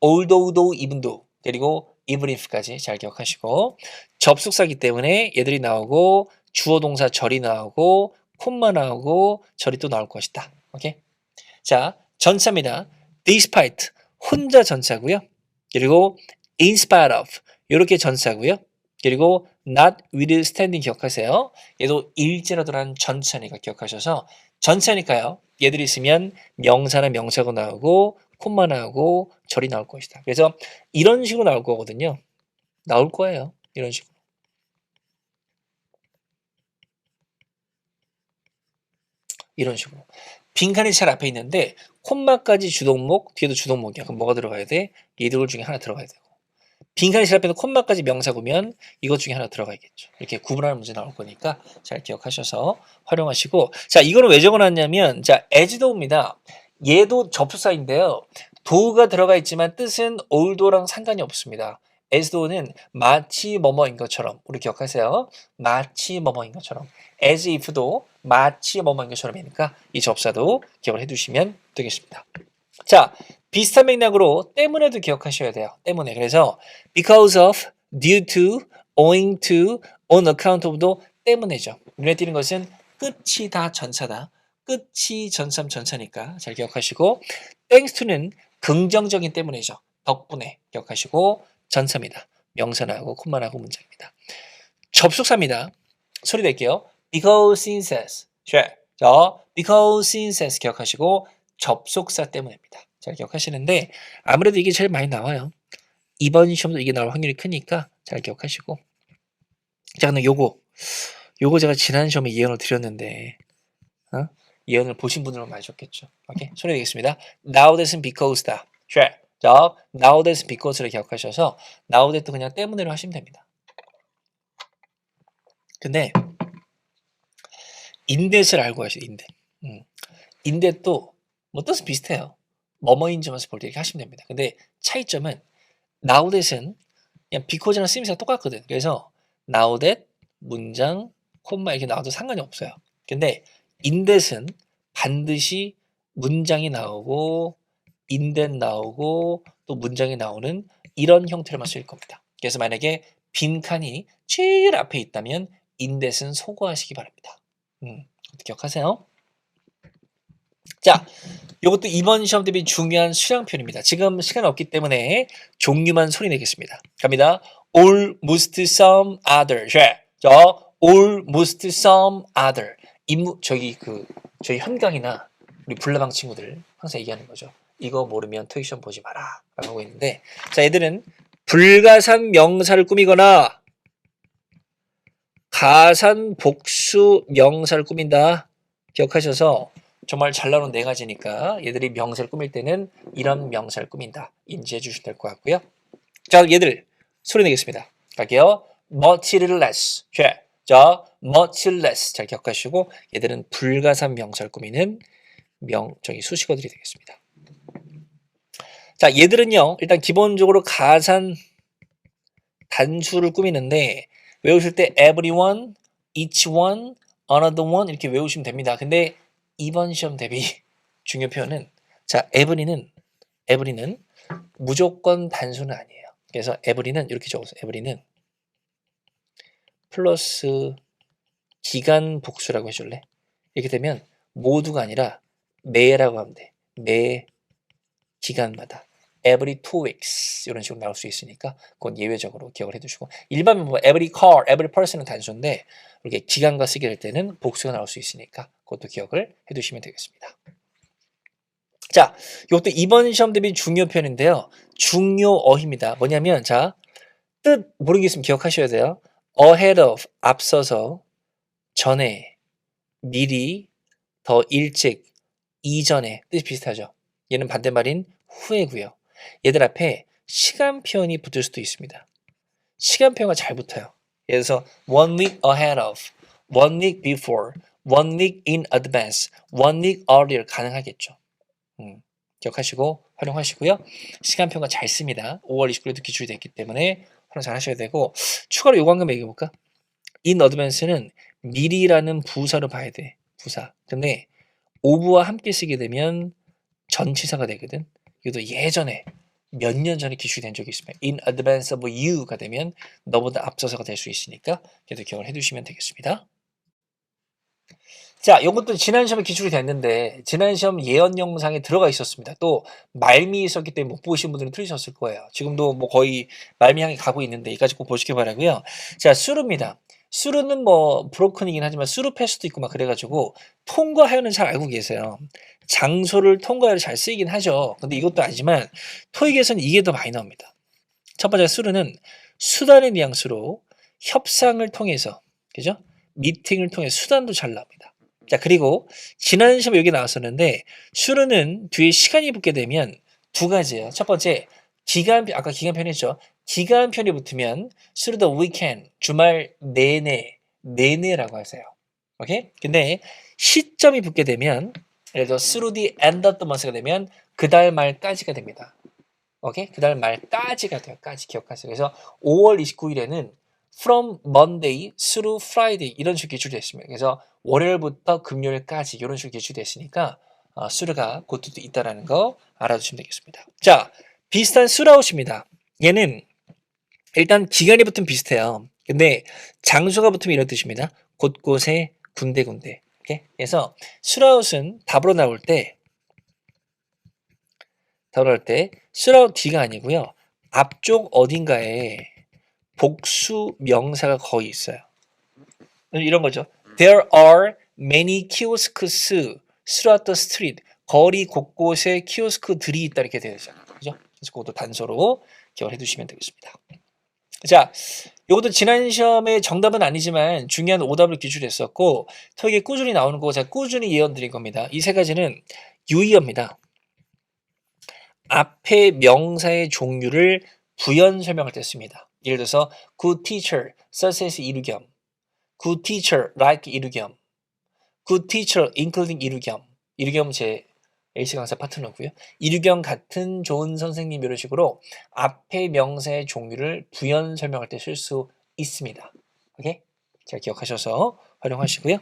Speaker 1: although, though, even though. 그리고 even if까지 잘 기억하시고 접속사기 때문에 얘들이 나오고 주어 동사 절이 나오고 콤마 나오고 절이 또 나올 것이다. 오케이? 자, 전사입니다. despite 혼자 전사고요. 그리고 in spite of 이렇게 전사고요. 그리고 not withstanding 기억하세요. 얘도 일지라도라는 전차니까 기억하셔서 전차니까요. 얘들이 있으면 명사나 명사가 나오고 콤마 나오고 절이 나올 것이다. 그래서 이런 식으로 나올 거거든요. 나올 거예요. 이런 식으로. 이런 식으로. 빈칸이 잘 앞에 있는데 콤마까지 주동목, 뒤에도 주동목이야. 그럼 뭐가 들어가야 돼? 얘들 중에 하나 들어가야 되고. 빈칸이 잘 앞에 있는 콤마까지 명사구면 이것 중에 하나 들어가야겠죠. 이렇게 구분하는 문제 나올 거니까 잘 기억하셔서 활용하시고 자, 이거는 왜 적어놨냐면 자, as though입니다. 얘도 접수사인데요. do가 들어가 있지만 뜻은 although 상관이 없습니다. as though는 마치 뭐뭐인 것처럼 우리 기억하세요. 마치 뭐뭐인 것처럼 as if도 마치 뭐뭐인 것처럼이니까 이 접사도 기억을 해두시면 되겠습니다. 자, 비슷한 맥락으로 때문에도 기억하셔야 돼요. 때문에. 그래서 because of, due to, owing to, on account of도 때문에죠. 눈에 띄는 것은 끝이 다 전사다. 끝이 전차니까 잘 기억하시고 thanks to는 긍정적인 때문이죠. 덕분에 기억하시고 전사입니다. 명사 나오고 콤마 나오고 문장입니다. 접속사입니다. 소리 낼게요. because since as. 자, because since as 기억하시고 접속사 때문입니다. 잘 기억하시는데 아무래도 이게 제일 많이 나와요. 이번 시험도 이게 나올 확률이 크니까 잘 기억하시고 자, 근데 요거 제가 지난 시험에 예언을 드렸는데 예언을 보신 분들은 많이 줬겠죠. 오케이? 소리 내겠습니다. Now that은 because다. 자, 자, now that because를 기억하셔서 now that도 그냥 때문에로 하시면 됩니다. 근데 인댓을 알고 하셔야 인댓. 인댓도 뭐 뜻은 비슷해요. 뭐뭐인지만 볼 때 이렇게 하시면 됩니다. 근데 차이점은 now that은 그냥 because랑 쓰임새가 똑같거든. 그래서 now that 문장 콤마 이렇게 나와도 상관이 없어요. 근데 인댓은 반드시 문장이 나오고 인댓 나오고 또 문장이 나오는 이런 형태로만 쓰일 겁니다. 그래서 만약에 빈칸이 제일 앞에 있다면 인댓은 소거하시기 바랍니다. 기억하세요? 자, 이것도 이번 시험 대비 중요한 수량 표현입니다. 지금 시간 없기 때문에 종류만 소리 내겠습니다. 갑니다. all, most, some, other. 자, all, most, some, other. 저희 현강이나 우리 불나방 친구들 항상 얘기하는 거죠. 이거 모르면 토익 시험 보지 마라 라고 하고 있는데, 자, 얘들은 불가산 명사를 꾸미거나 가산 복수 명사를 꾸민다. 기억하셔서 정말 잘 나오는 네 가지니까 얘들이 명사를 꾸밀 때는 이런 명사를 꾸민다. 인지해 주시면 될 것 같고요. 자, 얘들 소리 내겠습니다. 갈게요. much less. 자, much less. 잘 기억하시고 얘들은 불가산 명사를 꾸미는 수식어들이 되겠습니다. 자, 얘들은요. 일단 기본적으로 가산 단수를 꾸미는데 외우실 때 everyone, each one, another one 이렇게 외우시면 됩니다. 근데 이번 시험 대비 중요 표현은 자, every는 무조건 단수는 아니에요. 그래서 every는 이렇게 적어서 every는 플러스 기간 복수라고 해줄래? 이렇게 되면 모두가 아니라 매라고 하면 돼. 매 기간마다 every 2 weeks 이런 식으로 나올 수 있으니까 그건 예외적으로 기억을 해두시고 일반 뭐 every car, every person은 단수인데 이렇게 기간과 쓰게 될 때는 복수가 나올 수 있으니까 그것도 기억을 해두시면 되겠습니다. 자, 이것도 이번 시험 대비 중요 표현인데요. 중요어휘입니다. 뭐냐면 자, 뜻 모르겠으면 기억하셔야 돼요. ahead of 앞서서 전에 미리 더 일찍 이전에 뜻이 비슷하죠. 얘는 반대말인 후에고요. 얘들 앞에 시간 표현이 붙을 수도 있습니다. 시간 표현과 잘 붙어요. 예를 들어서 one week ahead of, one week before, one week in advance, one week earlier 가능하겠죠. 기억하시고 활용하시고요. 시간 표현과 잘 씁니다. 5월 29일에도 기출이 됐기 때문에 활용 잘 하셔야 되고 추가로 요거 한번 얘기해볼까? in advance는 미리라는 부사로 봐야 돼. 부사. 근데 of와 함께 쓰게 되면 전치사가 되거든. 이것도 예전에 몇 년 전에 기출이 된 적이 있습니다. in advance of you가 되면 너보다 앞서서가 될 수 있으니까 그래도 기억을 해두시면 되겠습니다. 자, 이것도 지난 시험에 기출이 됐는데 지난 시험 예언 영상에 들어가 있었습니다. 또 말미 있었기 때문에 못 보신 분들은 틀리셨을 거예요. 지금도 뭐 거의 말미 향이 가고 있는데 이까지 꼭 보시기 바라고요. 자, 수루입니다. 수루는 뭐 브로큰이긴 하지만 수루 패스도 있고 막 그래가지고 통과하여는 잘 알고 계세요. 장소를 통과하여 잘 쓰이긴 하죠. 근데 이것도 아니지만 토익에서는 이게 더 많이 나옵니다. 첫 번째 수루는 수단의 뉘앙스로 협상을 통해서, 그죠? 미팅을 통해 수단도 잘 나옵니다. 자, 그리고 지난 시험에 여기 나왔었는데 수루는 뒤에 시간이 붙게 되면 두 가지예요. 첫 번째 아까 기간편 했죠. 기간편이 붙으면 through the weekend 주말 내내라고 하세요. 오케이? 근데 시점이 붙게 되면 예를 들어 through the end of the month가 되면 그달 말까지가 됩니다. 오케이? 그달 말까지가 돼요. 까지 기억하세요. 그래서 5월 29일에는 from Monday through Friday 이런 식으로 기출됐습니다. 그래서 월요일부터 금요일까지 이런 식으로 기출됐으니까 수루가 그것도 있다라는 거 알아두시면 되겠습니다. 자, 비슷한 수라웃입니다. 얘는 일단 기간이 붙으면 비슷해요. 근데 장소가 붙으면 이런 뜻입니다. 곳곳에 군데군데. 오케이? 그래서 수라웃은 답으로 나올 때 수라웃 D가 아니고요. 앞쪽 어딘가에 복수 명사가 거의 있어요. 이런 거죠. There are many kiosks throughout the street. 거리 곳곳에 키오스크들이 있다 이렇게 되죠. 그죠? 그래서 그것도 단서로 기억을 해두시면 되겠습니다. 자, 이것도 지난 시험의 정답은 아니지만 중요한 오답을 기출했었고 토익에 꾸준히 나오는 거 제가 꾸준히 예언 드린 겁니다. 이 세 가지는 유의어입니다. 앞에 명사의 종류를 부연 설명할 때 씁니다. 예를 들어서 good teacher such as 이루겸, good teacher like 이루겸, good teacher including 이루겸. 이루겸 제 A씨 강사 파트너고요. 이루겸 같은 좋은 선생님 이런 식으로 앞에 명사의 종류를 부연 설명할 때 쓸 수 있습니다. 오케이? 잘 기억하셔서 활용하시고요.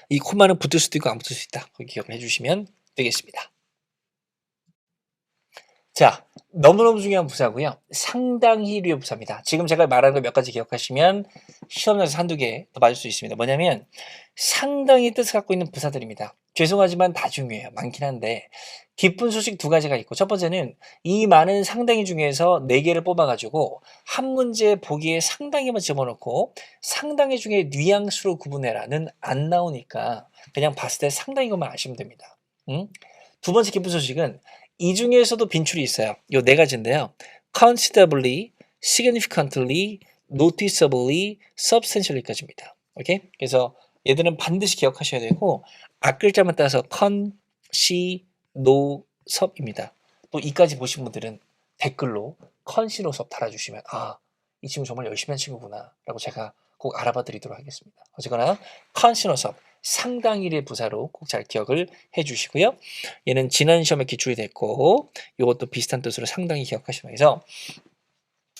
Speaker 1: 이 코마는 붙을 수도 있고 안 붙을 수 있다. 그 기억을 해주시면 되겠습니다. 자, 너무너무 중요한 부사고요. 상당히류의 부사입니다. 지금 제가 말한 거 몇 가지 기억하시면 시험장에서 한두 개 더 맞을 수 있습니다. 뭐냐면 상당히 뜻을 갖고 있는 부사들입니다. 죄송하지만 다 중요해요. 많긴 한데 기쁜 소식 두 가지가 있고 첫 번째는 이 많은 상당히 중에서 네 개를 뽑아가지고 한 문제 보기에 상당히만 집어넣고 상당히 중에 뉘앙스로 구분해라는 안 나오니까 그냥 봤을 때 상당히 것만 아시면 됩니다. 두 번째 기쁜 소식은 이 중에서도 빈출이 있어요. 요 네 가지인데요. considerably, significantly, noticeably, substantially까지입니다. 오케이? 그래서 얘들은 반드시 기억하셔야 되고 앞글자만 따서 con, si, no, sub입니다. 또 이까지 보신 분들은 댓글로 con, si, no, sub 달아주시면 이 친구 정말 열심히 한 친구구나 라고 제가 꼭 알아봐 드리도록 하겠습니다. 어쨌거나 con, si, no, sub 상당히의 부사로 꼭 잘 기억을 해주시고요. 얘는 지난 시험에 기출이 됐고 이것도 비슷한 뜻으로 상당히 기억하시면 해서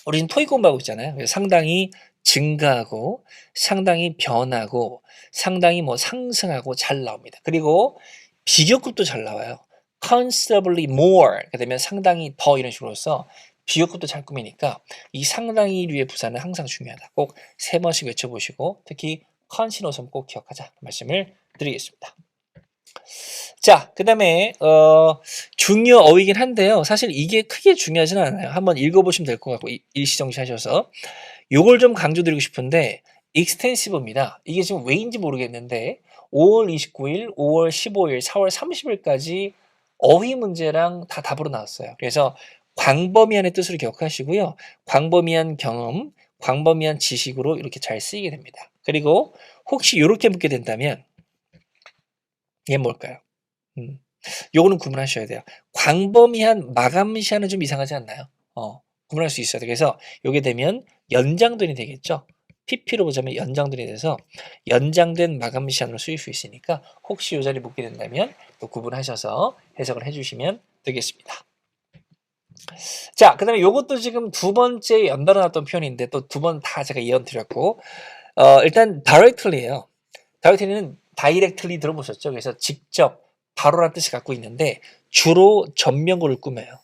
Speaker 1: 우리는 토익 공부하고 있잖아요. 그래서 상당히 증가하고 상당히 변하고 상당히 뭐 상승하고 잘 나옵니다. 그리고 비교급도 잘 나와요. considerably more 가 되면 상당히 더 이런 식으로서 비교급도 잘 꾸미니까 이 상당히류의 부사는 항상 중요하다. 꼭 3번씩 외쳐보시고 특히 컨시노섬 꼭 기억하자 말씀을 드리겠습니다. 자, 그 다음에 중요 어휘긴 한데요. 사실 이게 크게 중요하지는 않아요. 한번 읽어보시면 될 것 같고 일시정시 하셔서 요걸 좀 강조드리고 싶은데 익스텐시브입니다. 이게 지금 왜인지 모르겠는데 5월 29일, 5월 15일, 4월 30일까지 어휘 문제랑 다 답으로 나왔어요. 그래서 광범위한의 뜻을 기억하시고요. 광범위한 경험, 광범위한 지식으로 이렇게 잘 쓰이게 됩니다. 그리고 혹시 이렇게 묻게 된다면 얘는 뭘까요? 요거는 구분하셔야 돼요. 광범위한 마감시한은 좀 이상하지 않나요? 구분할 수 있어야 돼요. 그래서 요게 되면 연장된이 되겠죠. PP로 보자면 연장된이 돼서 연장된 마감시한으로 쓰일 수 있으니까 혹시 요 자리 묻게 된다면 또 구분하셔서 해석을 해주시면 되겠습니다. 자, 그 다음에 요것도 지금 두 번째 연달아 나왔던 표현인데 또 두 번 다 제가 예언 드렸고 일단 directly예요. directly는 directly 들어보셨죠? 그래서 직접 바로라는 뜻을 갖고 있는데 주로 전명구를 꾸며요.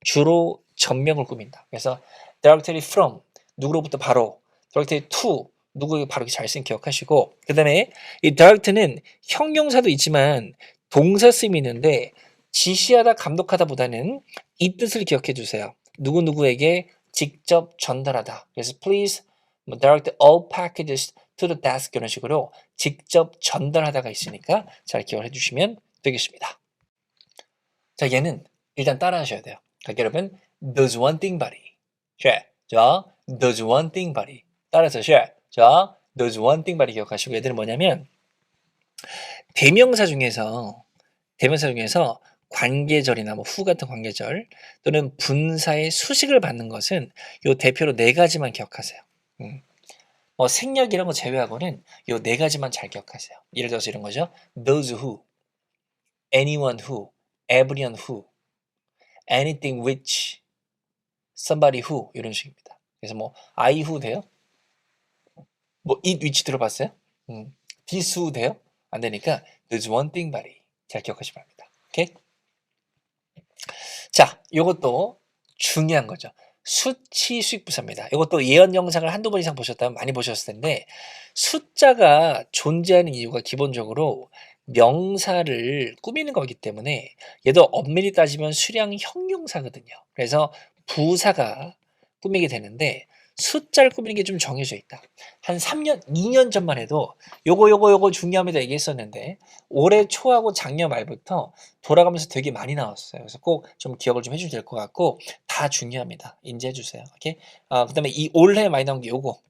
Speaker 1: 주로 전명을 꾸민다. 그래서 directly from 누구로부터 바로, directly to 누구에게 바로 잘 쓰는 기억하시고 그 다음에 이 direct는 형용사도 있지만 동사 쓰임이 있는데 지시하다 감독하다 보다는 이 뜻을 기억해 주세요. 누구누구에게 직접 전달하다. 그래서 please direct all packages to the desk 이런 식으로 직접 전달하다가 있으니까 잘 기억을 해주시면 되겠습니다. 자, 얘는 일단 따라 하셔야 돼요. 자, 여러분 does one thing buddy. 자, does one thing buddy. 따라서 자, does one thing buddy 기억하시고 얘들은 뭐냐면 대명사 중에서 관계절이나 뭐 후 같은 관계절 또는 분사의 수식을 받는 것은 요 대표로 4가지만 기억하세요. 생략 이런 거 제외하고는 요 4가지만 잘 기억하세요. 예를 들어서 이런 거죠. those who, anyone who, everyone who, anything which, somebody who 이런 식입니다. 그래서 뭐 I who 돼요? 뭐 it which 들어봤어요? this who 돼요? 안 되니까 there's one thing buddy 잘 기억하시기 바랍니다. 오케이? 자, 요것도 중요한 거죠. 수치 수익부사입니다. 이것도 예언 영상을 한두 번 이상 보셨다면 많이 보셨을 텐데 숫자가 존재하는 이유가 기본적으로 명사를 꾸미는 거기 때문에 얘도 엄밀히 따지면 수량 형용사거든요. 그래서 부사가 꾸미게 되는데 숫자를 꾸미는 게 좀 정해져 있다. 한 3년, 2년 전만 해도 요거 중요합니다 얘기했었는데 올해 초하고 작년 말부터 돌아가면서 되게 많이 나왔어요. 그래서 꼭 좀 기억을 좀 해주셔야 될 것 같고 다 중요합니다. 인지해 주세요. 오케이? 그 다음에 이 올해 많이 나온 게 요거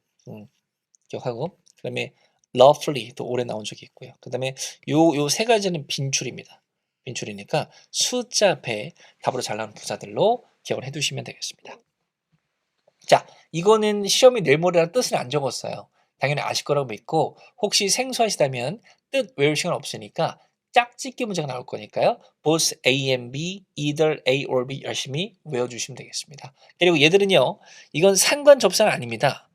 Speaker 1: 기억하고 그 다음에 lovely 또 올해 나온 적이 있고요. 그 다음에 요 3가지는 빈출입니다. 빈줄이니까 숫자 앞에 답으로 잘 나오는 부사들로 기억을 해두시면 되겠습니다. 자, 이거는 시험이 내일모레라 뜻은 안 적었어요. 당연히 아실 거라고 믿고 혹시 생소하시다면 뜻 외울 시간 없으니까 짝짓기 문제가 나올 거니까요. both A and B, either A or B 열심히 외워주시면 되겠습니다. 그리고 얘들은요. 이건 상관 접사는 아닙니다.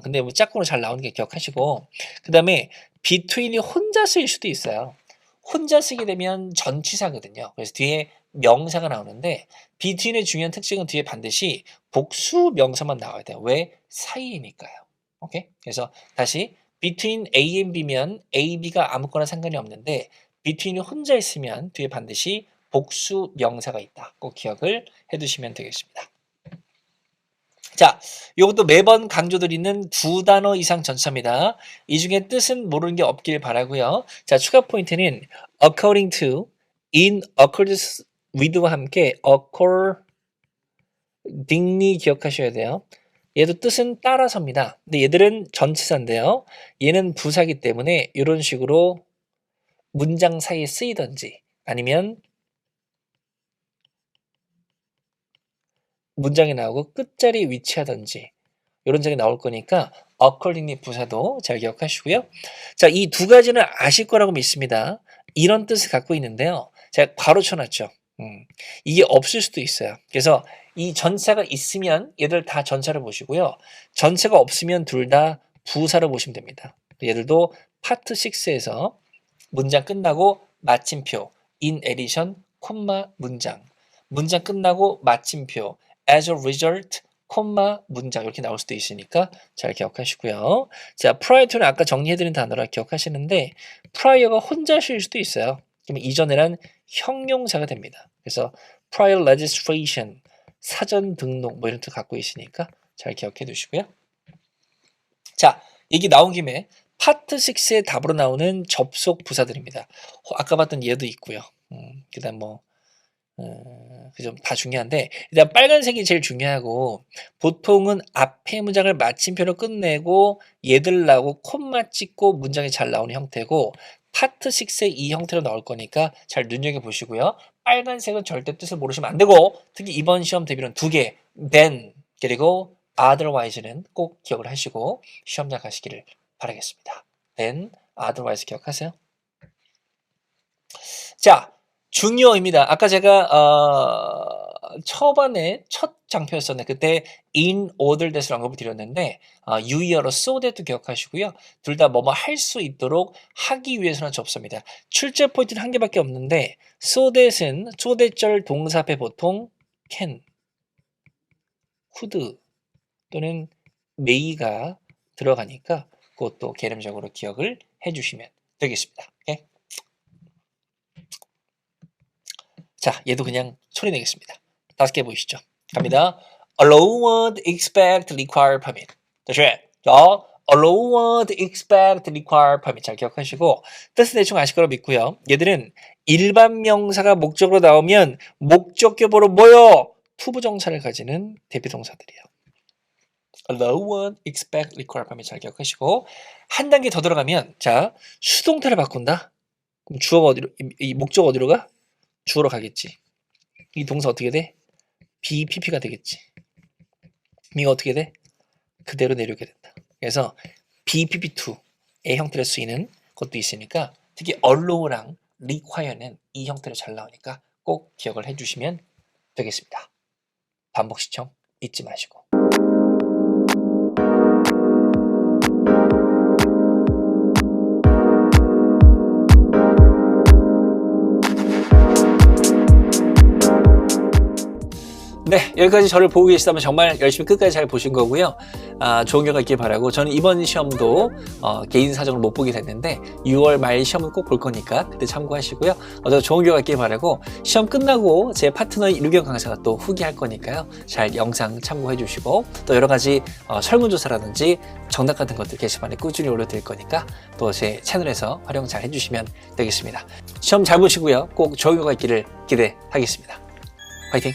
Speaker 1: 근데 뭐 짝꿍으로 잘 나오는 게 기억하시고 그 다음에 between이 혼자 쓰일 수도 있어요. 혼자 쓰게 되면 전치사거든요. 그래서 뒤에 명사가 나오는데 between의 중요한 특징은 뒤에 반드시 복수 명사만 나와야 돼요. 왜? 사이이니까요. 오케이? 그래서 다시 between A and B면 A, B가 아무거나 상관이 없는데 between이 혼자 있으면 뒤에 반드시 복수 명사가 있다. 꼭 기억을 해두시면 되겠습니다. 자, 이것도 매번 강조드리는 2단어 이상 전치사입니다. 이 중에 뜻은 모르는 게 없길 바라고요. 자, 추가 포인트는 according to, in accordance with와 함께 accordingly 기억하셔야 돼요. 얘도 뜻은 따라서입니다. 근데 얘들은 전치사인데요. 얘는 부사기 때문에 이런 식으로 문장 사이에 쓰이든지 아니면 문장에 나오고 끝자리에 위치하든지 이런 적이 나올 거니까 accordingly 부사도 잘 기억하시고요. 자, 이 두 가지는 아실 거라고 믿습니다. 이런 뜻을 갖고 있는데요. 제가 괄호 쳐놨죠. 이게 없을 수도 있어요. 그래서 이 전치사가 있으면 얘들 다 전치사를 보시고요. 전치사가 없으면 둘 다 부사로 보시면 됩니다. 얘들도 파트 6에서 문장 끝나고 마침표 in addition, 콤마 문장 끝나고 마침표 as a result, 콤마 문장 이렇게 나올 수도 있으니까 잘 기억하시고요. 자, prior to는 아까 정리해드린 단어라 기억하시는데 prior가 혼자실 수도 있어요. 그러면 이전에란 형용사가 됩니다. 그래서 prior registration, 사전 등록 뭐 이런 뜻 갖고 있으니까 잘 기억해 두시고요. 자, 얘기 나온 김에 파트 6의 답으로 나오는 접속 부사들입니다. 아까 봤던 얘도 있고요. 그 다음 좀 다 중요한데 일단 빨간색이 제일 중요하고 보통은 앞에 문장을 마침표로 끝내고 얘들 나오고 콤마 찍고 문장이 잘 나오는 형태고 파트 6의 이 형태로 나올 거니까 잘 눈여겨보시고요. 빨간색은 절대 뜻을 모르시면 안 되고 특히 이번 시험 대비는 2개 then 그리고 otherwise는 꼭 기억을 하시고 시험장 가시기를 바라겠습니다. then, otherwise 기억하세요. 자, 중요입니다. 아까 제가 초반에 첫 장표였었는데 그때 in order that을 언급을 드렸는데 유의어로 so that도 기억하시고요. 둘 다 뭐뭐 할 수 있도록 하기 위해서는 접수입니다. 출제 포인트는 한 개밖에 없는데 so that은 so that절 동사 앞에 보통 can, could 또는 may가 들어가니까 그것도 개념적으로 기억을 해주시면 되겠습니다. 오케이? 자, 얘도 그냥 소리 내겠습니다. 5개 보이시죠? 갑니다. allowed, expect, require, permit. 다시 자, allowed, expect, require, permit 잘 기억하시고 뜻은 대충 아실 거로 믿고요. 얘들은 일반 명사가 목적으로 나오면 목적격으로 뭐요? 투부정사를 가지는 대비동사들이에요. allowed, expect, require, permit 잘 기억하시고 한 단계 더 들어가면 자, 수동태를 바꾼다? 그럼 주어가 어디로, 이 목적 어디로 가? 주어로 가겠지. 이 동사 어떻게 돼? BPP가 되겠지. 미가 어떻게 돼? 그대로 내려오게 된다. 그래서 BPP2의 형태로 쓰이는 것도 있으니까 특히 allow랑 require는 이 형태로 잘 나오니까 꼭 기억을 해주시면 되겠습니다. 반복 시청 잊지 마시고. 네, 여기까지 저를 보고 계시다면 정말 열심히 끝까지 잘 보신 거고요. 좋은 결과 있길 바라고 저는 이번 시험도 개인 사정을 못 보게 됐는데 6월 말 시험은 꼭 볼 거니까 그때 참고하시고요. 좋은 결과 있길 바라고 시험 끝나고 제 파트너인 이루경 강사가 또 후기할 거니까요. 잘 영상 참고해 주시고 또 여러 가지 설문조사라든지 정답 같은 것들 게시판에 꾸준히 올려드릴 거니까 또 제 채널에서 활용 잘 해주시면 되겠습니다. 시험 잘 보시고요. 꼭 좋은 결과 있기를 기대하겠습니다. 화이팅!